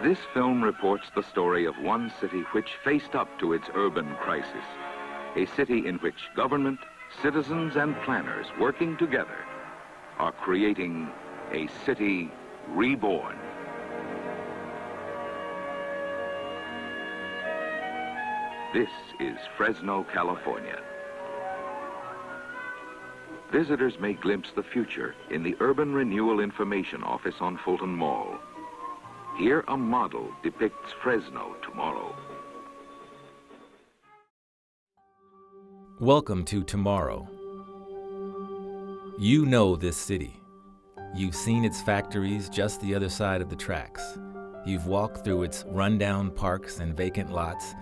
This film reports the story of one city which faced up to its urban crisis. A city in which government, citizens, and planners working together are creating a city reborn. This is Fresno, California. Visitors may glimpse the future in the Urban Renewal Information Office on Fulton Mall. Here, a model depicts Fresno tomorrow. Welcome to Tomorrow. You know this city. You've seen its factories just the other side of the tracks. You've walked through its rundown parks and vacant lots,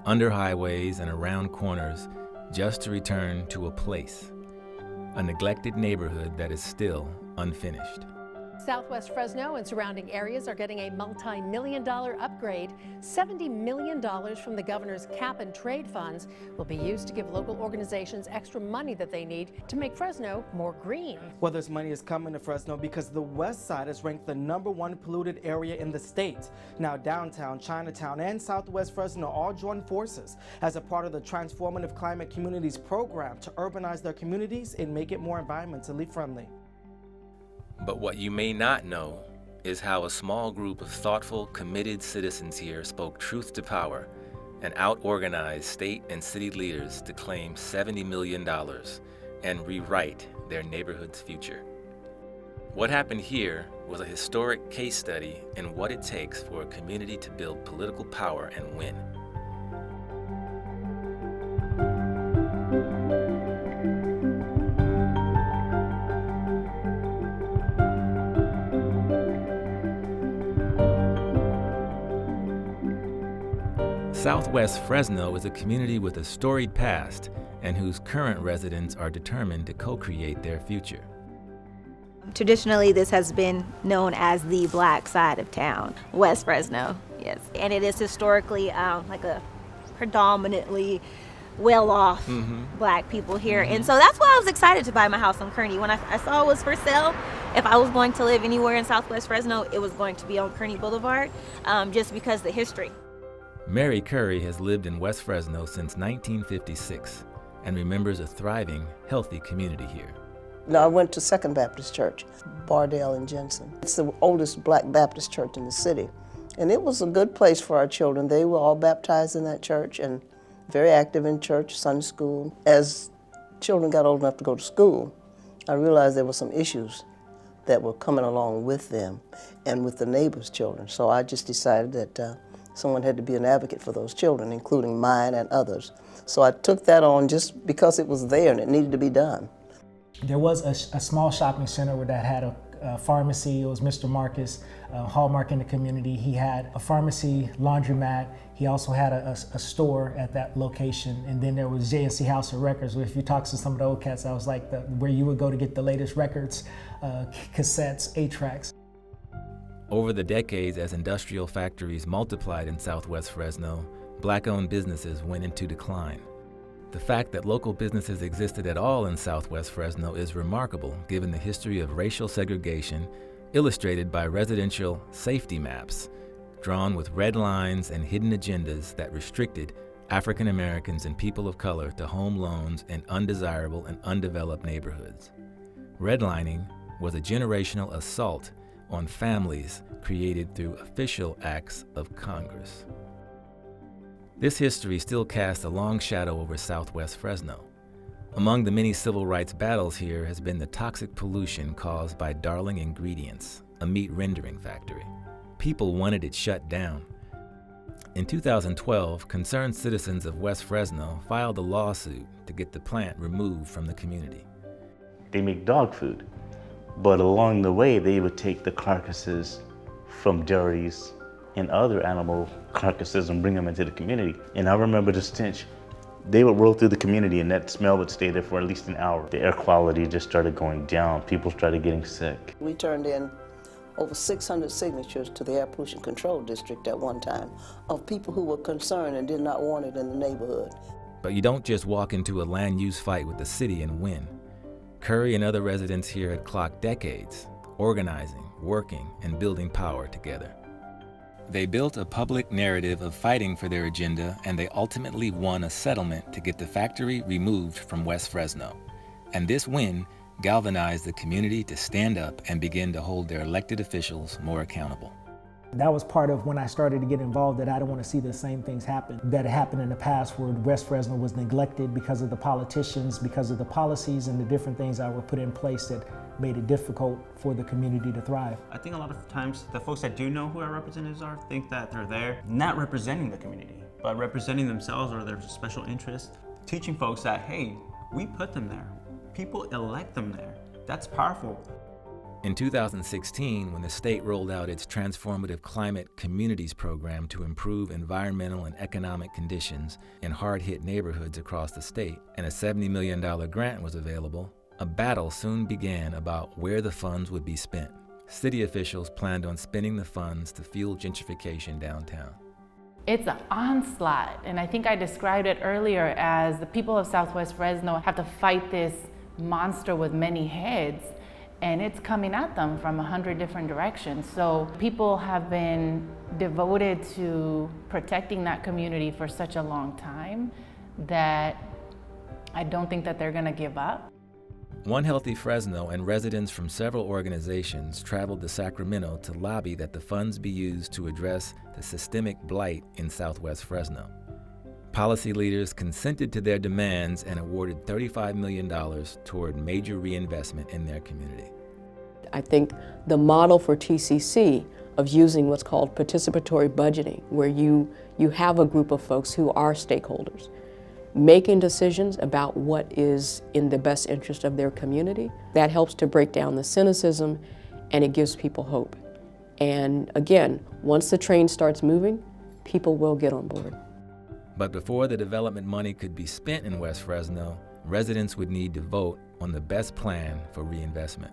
under highways and around corners, just to return to a place, a neglected neighborhood that is still unfinished. Southwest Fresno and surrounding areas are getting a multi-million-dollar upgrade. $70 million from the governor's cap and trade funds will be used to give local organizations extra money that they need to make Fresno more green. Well, this money is coming to Fresno because the west side is ranked the #1 polluted area in the state. Now, downtown, Chinatown, and Southwest Fresno all join forces as a part of the Transformative Climate Communities program to urbanize their communities and make it more environmentally friendly. But what you may not know is how a small group of thoughtful, committed citizens here spoke truth to power and out-organized state and city leaders to claim $70 million and rewrite their neighborhood's future. What happened here was a historic case study in what it takes for a community to build political power and win. Southwest Fresno is a community with a storied past and whose current residents are determined to co-create their future. Traditionally, this has been known as the black side of town, West Fresno, yes. And it is historically like a predominantly well-off black people here. And so that's why I was excited to buy my house on Kearney. When I saw it was for sale, if I was going to live anywhere in Southwest Fresno, it was going to be on Kearney Boulevard, just because of the history. Mary Curry has lived in West Fresno since 1956 and remembers a thriving, healthy community here. I went to Second Baptist Church, Bardell and Jensen. It's the oldest black Baptist church in the city. And it was a good place for our children. They were all baptized in that church and very active in church, Sunday school. As children got old enough to go to school, I realized there were some issues that were coming along with them and with the neighbors' children. So I just decided that someone had to be an advocate for those children, including mine and others. So I took that on just because it was there and it needed to be done. There was a small shopping center that had a pharmacy. It was Mr. Marcus, hallmark in the community. He had a pharmacy, laundromat. He also had a store at that location. And then there was JNC House of Records, where if you talk to some of the old cats, that was like where you would go to get the latest records, cassettes, 8-tracks. Over the decades, as industrial factories multiplied in Southwest Fresno, black-owned businesses went into decline. The fact that local businesses existed at all in Southwest Fresno is remarkable, given the history of racial segregation, illustrated by residential safety maps, drawn with red lines and hidden agendas that restricted African Americans and people of color to home loans in undesirable and undeveloped neighborhoods. Redlining was a generational assault on families created through official acts of Congress. This history still casts a long shadow over Southwest Fresno. Among the many civil rights battles here has been the toxic pollution caused by Darling Ingredients, a meat rendering factory. People wanted it shut down. In 2012, concerned citizens of West Fresno filed a lawsuit to get the plant removed from the community. They make dog food, but along the way they would take the carcasses from dairies and other animal carcasses and bring them into the community. And I remember the stench. They would roll through the community and that smell would stay there for at least an hour. The air quality just started going down. People started getting sick. We turned in over 600 signatures to the Air Pollution Control District at one time of people who were concerned and did not want it in the neighborhood. But you don't just walk into a land use fight with the city and win. Curry and other residents here had clocked decades, organizing, working, and building power together. They built a public narrative of fighting for their agenda, and they ultimately won a settlement to get the factory removed from West Fresno. And this win galvanized the community to stand up and begin to hold their elected officials more accountable. That was part of when I started to get involved, that I don't want to see the same things happen that happened in the past, where West Fresno was neglected because of the politicians, because of the policies and the different things that were put in place that made it difficult for the community to thrive. I think a lot of times the folks that do know who our representatives are think that they're there not representing the community, but representing themselves or their special interest. Teaching folks that, hey, we put them there. People elect them there. That's powerful. In 2016, when the state rolled out its Transformative Climate Communities program to improve environmental and economic conditions in hard-hit neighborhoods across the state, and a $70 million grant was available, a battle soon began about where the funds would be spent. City officials planned on spending the funds to fuel gentrification downtown. It's an onslaught, and I think I described it earlier as the people of Southwest Fresno have to fight this monster with many heads, and it's coming at them from 100 different directions. So people have been devoted to protecting that community for such a long time that I don't think that they're gonna give up. One Healthy Fresno and residents from several organizations traveled to Sacramento to lobby that the funds be used to address the systemic blight in Southwest Fresno. Policy leaders consented to their demands and awarded $35 million toward major reinvestment in their community. I think the model for TCC of using what's called participatory budgeting, where you have a group of folks who are stakeholders, making decisions about what is in the best interest of their community, that helps to break down the cynicism, and it gives people hope. And again, once the train starts moving, people will get on board. But before the development money could be spent in West Fresno, residents would need to vote on the best plan for reinvestment.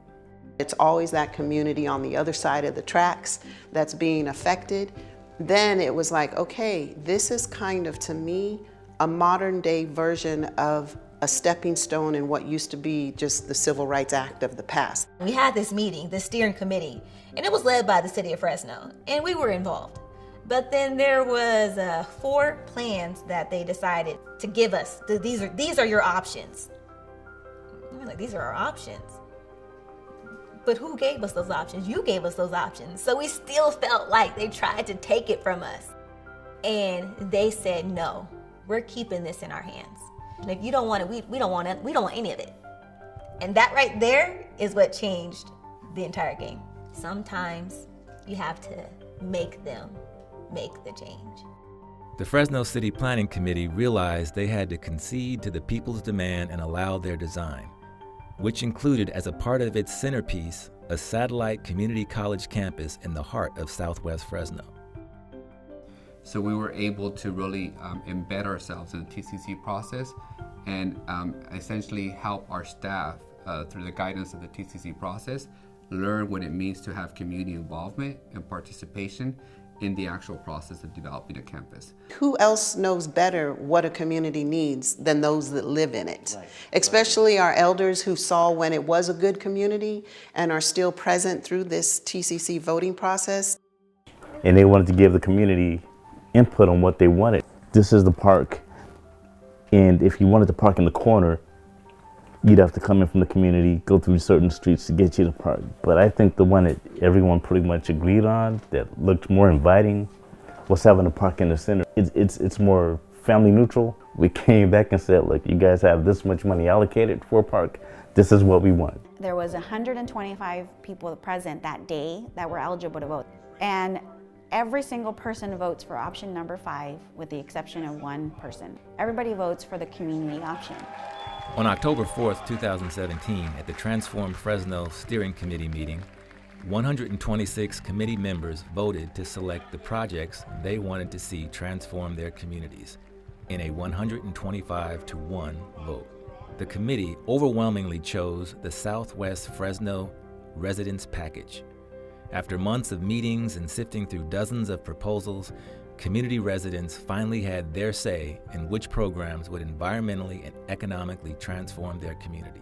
It's always that community on the other side of the tracks that's being affected. Then it was like, okay, this is kind of, to me, a modern day version of a stepping stone in what used to be just the Civil Rights Act of the past. We had this meeting, this steering committee, and it was led by the city of Fresno, and we were involved. But then there was 4 plans that they decided to give us. These are your options. We were like, these are our options. But who gave us those options? You gave us those options. So we still felt like they tried to take it from us. And they said, no, we're keeping this in our hands. And if you don't want it, we don't want it. We don't want any of it. And that right there is what changed the entire game. Sometimes you have to make them make the change. The Fresno City Planning Committee realized they had to concede to the people's demand and allow their design, which included as a part of its centerpiece a satellite community college campus in the heart of Southwest Fresno. So we were able to really embed ourselves in the TCC process and essentially help our staff through the guidance of the TCC process learn what it means to have community involvement and participation in the actual process of developing a campus. Who else knows better what a community needs than those that live in it? Right. Especially our elders who saw when it was a good community and are still present through this TCC voting process. And they wanted to give the community input on what they wanted. This is the park, and if you wanted to park in the corner, you'd have to come in from the community, go through certain streets to get you to park. But I think the one that everyone pretty much agreed on, that looked more inviting, was having a park in the center. It's more family neutral. We came back and said, look, you guys have this much money allocated for a park. This is what we want. There was 125 people present that day that were eligible to vote. And every single person votes for option number 5, with the exception of one person. Everybody votes for the community option. On October 4th, 2017, at the Transform Fresno Steering Committee meeting, 126 committee members voted to select the projects they wanted to see transform their communities in a 125-to-1 vote. The committee overwhelmingly chose the Southwest Fresno Residence Package. After months of meetings and sifting through dozens of proposals, community residents finally had their say in which programs would environmentally and economically transform their community.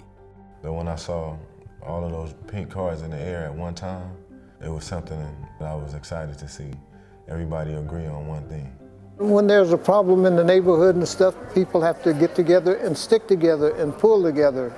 But when I saw all of those pink cards in the air at one time, it was something that I was excited to see. everybody agree on one thing. When there's a problem in the neighborhood and stuff, people have to get together and stick together and pull together.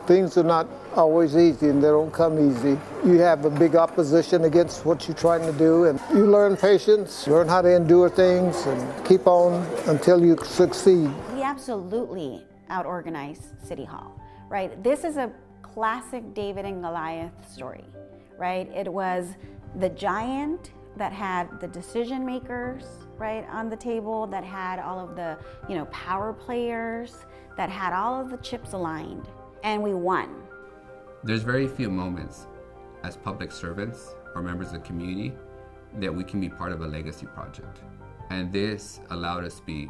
Things are not always easy and they don't come easy. You have a big opposition against what you're trying to do, and you learn patience, learn how to endure things and keep on until you succeed. We absolutely out-organize City Hall, right? This is a classic David and Goliath story, right? It was the giant that had the decision makers, right, on the table, that had all of the, power players, that had all of the chips aligned, and we won. There's very few moments as public servants or members of the community that we can be part of a legacy project. And this allowed us to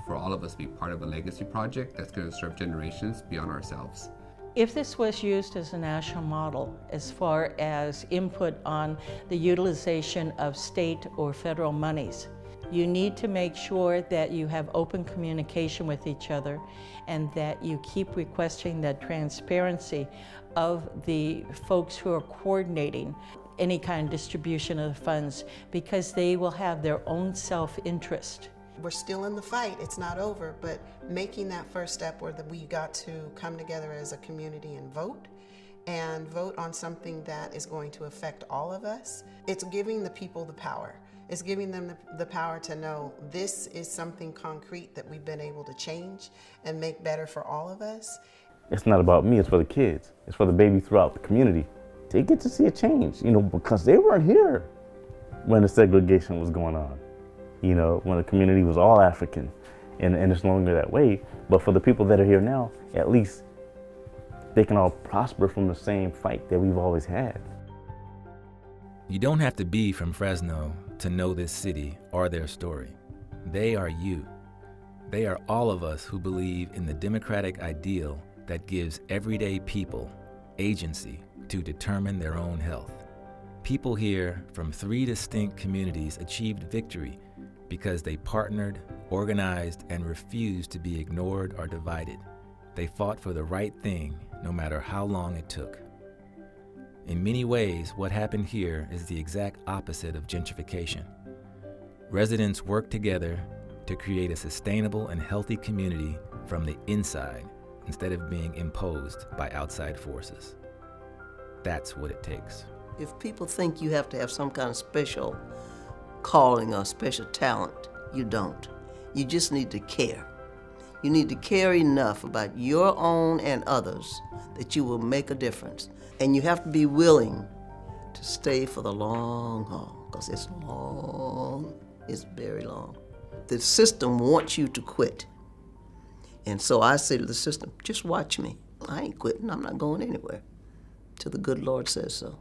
for all of us to be part of a legacy project that's going to serve generations beyond ourselves. If this was used as a national model as far as input on the utilization of state or federal monies, you need to make sure that you have open communication with each other and that you keep requesting that transparency of the folks who are coordinating any kind of distribution of the funds, because they will have their own self-interest. We're still in the fight, it's not over, but making that first step where we got to come together as a community and vote on something that is going to affect all of us. It's giving the people the power. It's giving them the power to know this is something concrete that we've been able to change and make better for all of us. It's not about me, it's for the kids. It's for the babies throughout the community. They get to see a change, because they weren't here when the segregation was going on. When the community was all African, and it's no longer that way. But for the people that are here now, at least they can all prosper from the same fight that we've always had. You don't have to be from Fresno to know this city or their story. They are you. They are all of us who believe in the democratic ideal that gives everyday people agency to determine their own health. People here from 3 distinct communities achieved victory because they partnered, organized, and refused to be ignored or divided. They fought for the right thing, no matter how long it took. In many ways, what happened here is the exact opposite of gentrification. Residents work together to create a sustainable and healthy community from the inside instead of being imposed by outside forces. That's what it takes. If people think you have to have some kind of special calling or special talent, you don't. You just need to care. You need to care enough about your own and others that you will make a difference. And you have to be willing to stay for the long haul, because it's long, it's very long. The system wants you to quit. And so I say to the system, just watch me. I ain't quitting, I'm not going anywhere till the good Lord says so.